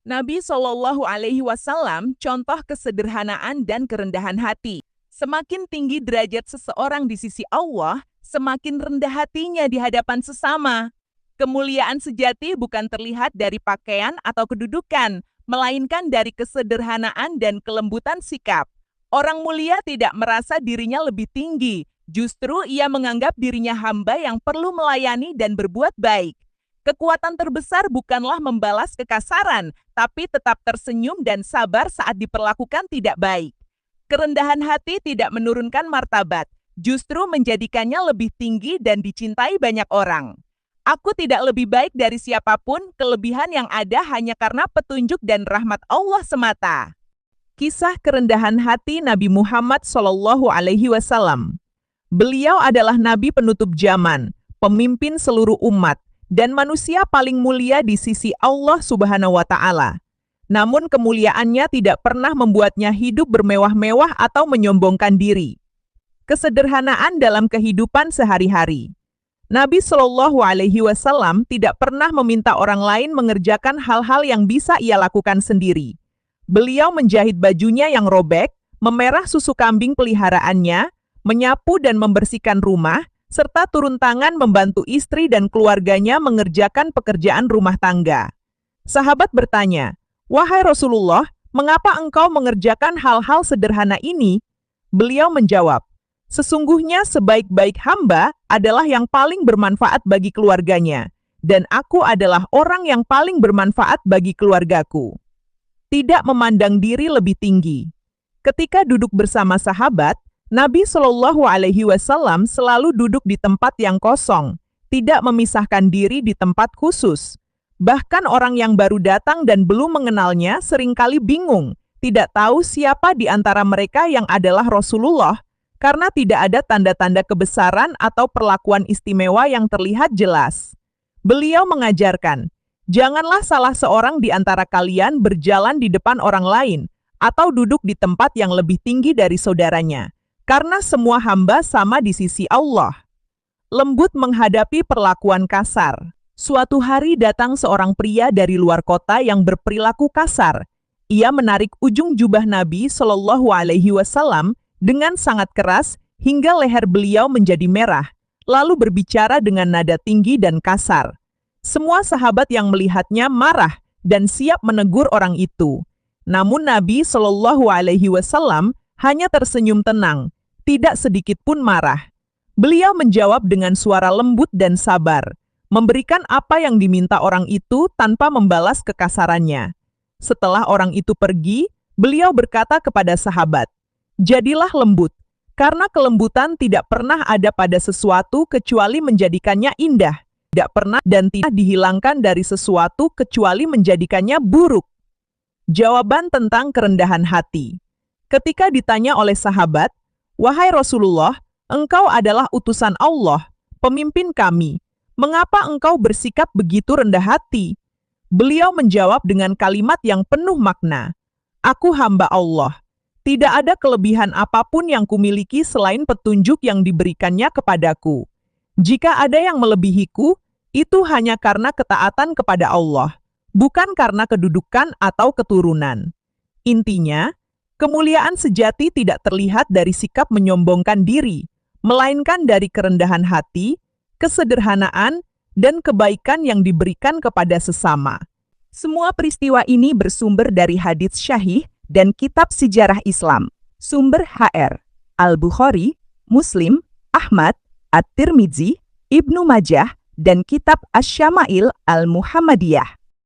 Nabi Shallallahu Alaihi Wasallam contoh kesederhanaan dan kerendahan hati. Semakin tinggi derajat seseorang di sisi Allah, semakin rendah hatinya di hadapan sesama. Kemuliaan sejati bukan terlihat dari pakaian atau kedudukan, melainkan dari kesederhanaan dan kelembutan sikap. Orang mulia tidak merasa dirinya lebih tinggi, justru ia menganggap dirinya hamba yang perlu melayani dan berbuat baik. Kekuatan terbesar bukanlah membalas kekasaran, tapi tetap tersenyum dan sabar saat diperlakukan tidak baik. Kerendahan hati tidak menurunkan martabat, justru menjadikannya lebih tinggi dan dicintai banyak orang. Aku tidak lebih baik dari siapapun, kelebihan yang ada hanya karena petunjuk dan rahmat Allah semata. Kisah kerendahan hati Nabi Muhammad SAW. Beliau adalah Nabi penutup zaman, pemimpin seluruh umat, dan manusia paling mulia di sisi Allah Subhanahu wa Ta'ala. Namun kemuliaannya tidak pernah membuatnya hidup bermewah-mewah atau menyombongkan diri. Kesederhanaan dalam kehidupan sehari-hari. Nabi Shallallahu Alaihi Wasallam tidak pernah meminta orang lain mengerjakan hal-hal yang bisa ia lakukan sendiri. Beliau menjahit bajunya yang robek, memerah susu kambing peliharaannya, menyapu dan membersihkan rumah, serta turun tangan membantu istri dan keluarganya mengerjakan pekerjaan rumah tangga. Sahabat bertanya, "Wahai Rasulullah, mengapa engkau mengerjakan hal-hal sederhana ini?" Beliau menjawab, "Sesungguhnya sebaik-baik hamba adalah yang paling bermanfaat bagi keluarganya, dan aku adalah orang yang paling bermanfaat bagi keluargaku." Tidak memandang diri lebih tinggi. Ketika duduk bersama sahabat, Nabi Shallallahu Alaihi Wasallam selalu duduk di tempat yang kosong, tidak memisahkan diri di tempat khusus. Bahkan orang yang baru datang dan belum mengenalnya seringkali bingung, tidak tahu siapa di antara mereka yang adalah Rasulullah, karena tidak ada tanda-tanda kebesaran atau perlakuan istimewa yang terlihat jelas. Beliau mengajarkan, janganlah salah seorang di antara kalian berjalan di depan orang lain, atau duduk di tempat yang lebih tinggi dari saudaranya. Karena semua hamba sama di sisi Allah. Lembut menghadapi perlakuan kasar. Suatu hari datang seorang pria dari luar kota yang berperilaku kasar. Ia menarik ujung jubah Nabi Shallallahu Alaihi Wasallam dengan sangat keras hingga leher beliau menjadi merah, lalu berbicara dengan nada tinggi dan kasar. Semua sahabat yang melihatnya marah dan siap menegur orang itu. Namun Nabi Shallallahu Alaihi Wasallam hanya tersenyum tenang. Tidak sedikit pun marah. Beliau menjawab dengan suara lembut dan sabar, memberikan apa yang diminta orang itu tanpa membalas kekasarannya. Setelah orang itu pergi, beliau berkata kepada sahabat, "Jadilah lembut, karena kelembutan tidak pernah ada pada sesuatu kecuali menjadikannya indah, tidak pernah dan tidak dihilangkan dari sesuatu kecuali menjadikannya buruk." Jawaban tentang kerendahan hati. Ketika ditanya oleh sahabat, "Wahai Rasulullah, engkau adalah utusan Allah, pemimpin kami. Mengapa engkau bersikap begitu rendah hati?" Beliau menjawab dengan kalimat yang penuh makna. "Aku hamba Allah. Tidak ada kelebihan apapun yang kumiliki selain petunjuk yang diberikannya kepadaku. Jika ada yang melebihiku, itu hanya karena ketaatan kepada Allah, bukan karena kedudukan atau keturunan." Intinya, kemuliaan sejati tidak terlihat dari sikap menyombongkan diri, melainkan dari kerendahan hati, kesederhanaan, dan kebaikan yang diberikan kepada sesama. Semua peristiwa ini bersumber dari hadits syahih dan kitab sejarah Islam. Sumber HR, Al-Bukhari, Muslim, Ahmad, At-Tirmidzi, Ibnu Majah, dan kitab Asy-Syama'il Al-Muhammadiyah.